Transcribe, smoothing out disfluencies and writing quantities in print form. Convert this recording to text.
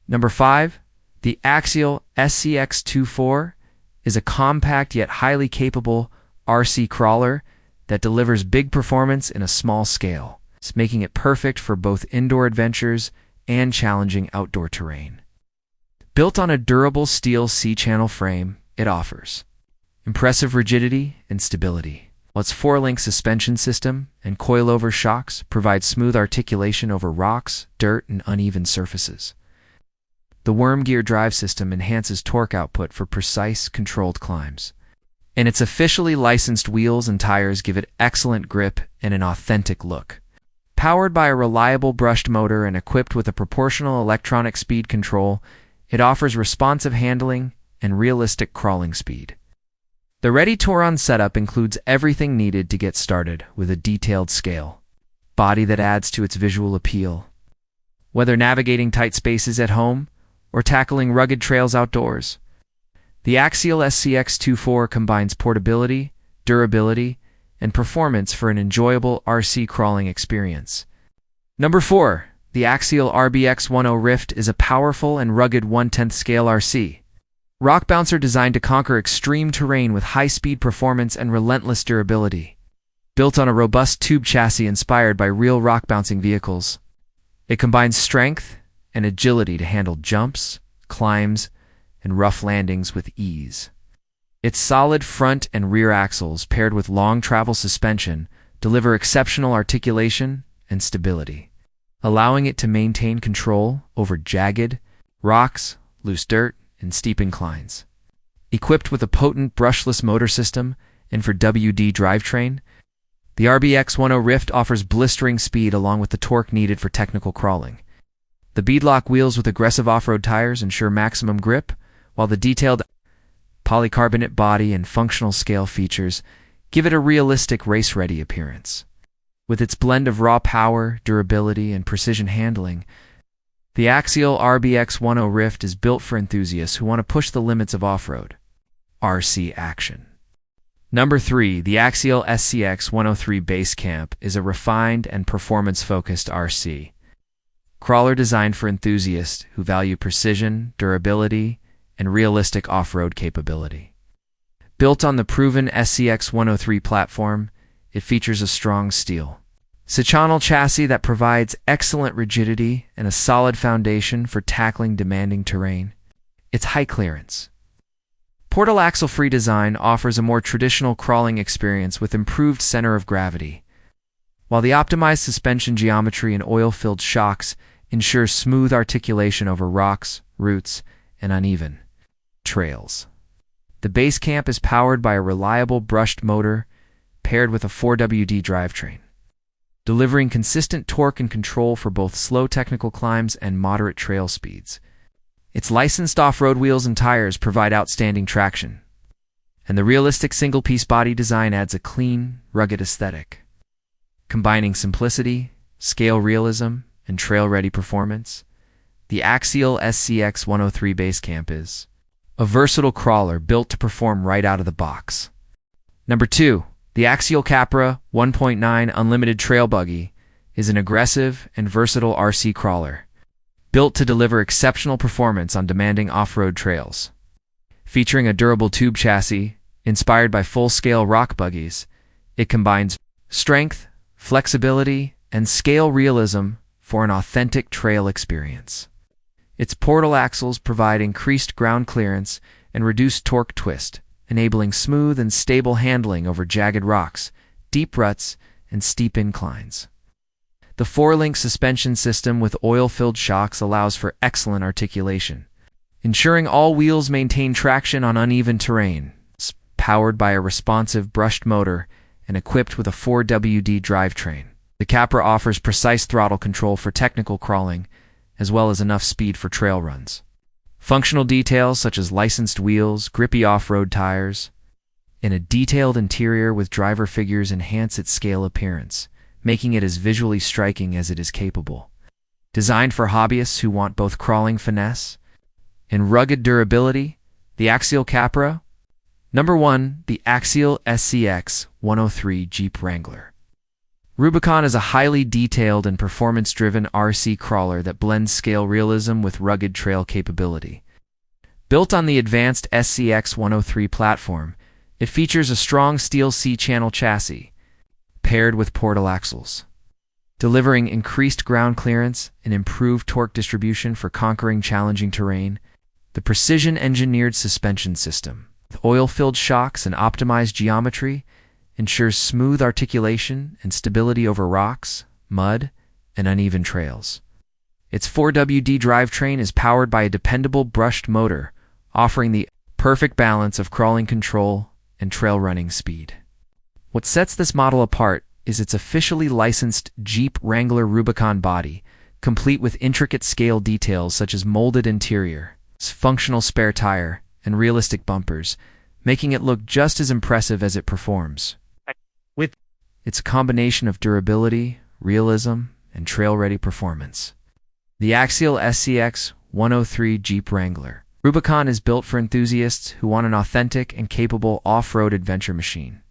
Number 5, the Axial SCX24 is a compact yet highly capable RC crawler that delivers big performance in a small scale, making it perfect for both indoor adventures and challenging outdoor terrain. Built on a durable steel C-channel frame, it offers impressive rigidity and stability, while its 4-link suspension system and coilover shocks provide smooth articulation over rocks, dirt, and uneven surfaces. The worm gear drive system enhances torque output for precise, controlled climbs, and its officially licensed wheels and tires give it excellent grip and an authentic look. Powered by a reliable brushed motor and equipped with a proportional electronic speed control, it offers responsive handling and realistic crawling speed. The ready-to-run setup includes everything needed to get started with a detailed scale, body that adds to its visual appeal. Whether navigating tight spaces at home or tackling rugged trails outdoors, the Axial SCX24 combines portability, durability, and performance for an enjoyable RC crawling experience. Number 4, the Axial RBX10 Ryft is a powerful and rugged 1/10 scale RC rock bouncer designed to conquer extreme terrain with high-speed performance and relentless durability. Built on a robust tube chassis inspired by real rock-bouncing vehicles, it combines strength and agility to handle jumps, climbs, and rough landings with ease. Its solid front and rear axles, paired with long travel suspension, deliver exceptional articulation and stability, allowing it to maintain control over jagged rocks, loose dirt, and steep inclines. Equipped with a potent brushless motor system and for WD drivetrain, the RBX10 Ryft offers blistering speed along with the torque needed for technical crawling. The beadlock wheels with aggressive off-road tires ensure maximum grip, while the detailed polycarbonate body and functional scale features give it a realistic race-ready appearance. With its blend of raw power, durability, and precision handling, the Axial RBX10 Ryft is built for enthusiasts who want to push the limits of off-road RC action. Number 3, the Axial SCX103 Base Camp is a refined and performance-focused RC crawler designed for enthusiasts who value precision, durability, and realistic off-road capability. Built on the proven SCX103 platform, it features a strong steel C-channel chassis that provides excellent rigidity and a solid foundation for tackling demanding terrain. Its high clearance, portal axle-free design offers a more traditional crawling experience with improved center of gravity, while the optimized suspension geometry and oil-filled shocks ensure smooth articulation over rocks, roots, and uneven trails. The base camp is powered by a reliable brushed motor paired with a 4WD drivetrain, delivering consistent torque and control for both slow technical climbs and moderate trail speeds. Its licensed off-road wheels and tires provide outstanding traction, and the realistic single-piece body design adds a clean, rugged aesthetic. Combining simplicity, scale realism, and trail-ready performance, the Axial SCX103 Base Camp is a versatile crawler built to perform right out of the box. Number 2, the Axial Capra 1.9 Unlimited Trail Buggy is an aggressive and versatile RC crawler, built to deliver exceptional performance on demanding off-road trails. Featuring a durable tube chassis inspired by full-scale rock buggies, it combines strength, flexibility, and scale realism for an authentic trail experience. Its portal axles provide increased ground clearance and reduced torque twist, enabling smooth and stable handling over jagged rocks, deep ruts, and steep inclines. The 4-link suspension system with oil-filled shocks allows for excellent articulation, ensuring all wheels maintain traction on uneven terrain. It's powered by a responsive brushed motor and equipped with a 4WD drivetrain. The Capra offers precise throttle control for technical crawling, as well as enough speed for trail runs. Functional details such as licensed wheels, grippy off-road tires, and a detailed interior with driver figures enhance its scale appearance, making it as visually striking as it is capable. Designed for hobbyists who want both crawling finesse and rugged durability, the Axial Capra. Number 1, the Axial SCX103 Jeep Wrangler. Rubicon is a highly detailed and performance-driven RC crawler that blends scale realism with rugged trail capability. Built on the advanced SCX103 platform, it features a strong steel C-channel chassis, paired with portal axles, delivering increased ground clearance and improved torque distribution for conquering challenging terrain. The precision-engineered suspension system, with oil-filled shocks and optimized geometry, ensures smooth articulation and stability over rocks, mud, and uneven trails. Its 4WD drivetrain is powered by a dependable brushed motor, offering the perfect balance of crawling control and trail running speed. What sets this model apart is its officially licensed Jeep Wrangler Rubicon body, complete with intricate scale details such as molded interior, functional spare tire, and realistic bumpers, making it look just as impressive as it performs. It's a combination of durability, realism, and trail-ready performance. The Axial SCX103 Jeep Wrangler Rubicon is built for enthusiasts who want an authentic and capable off-road adventure machine.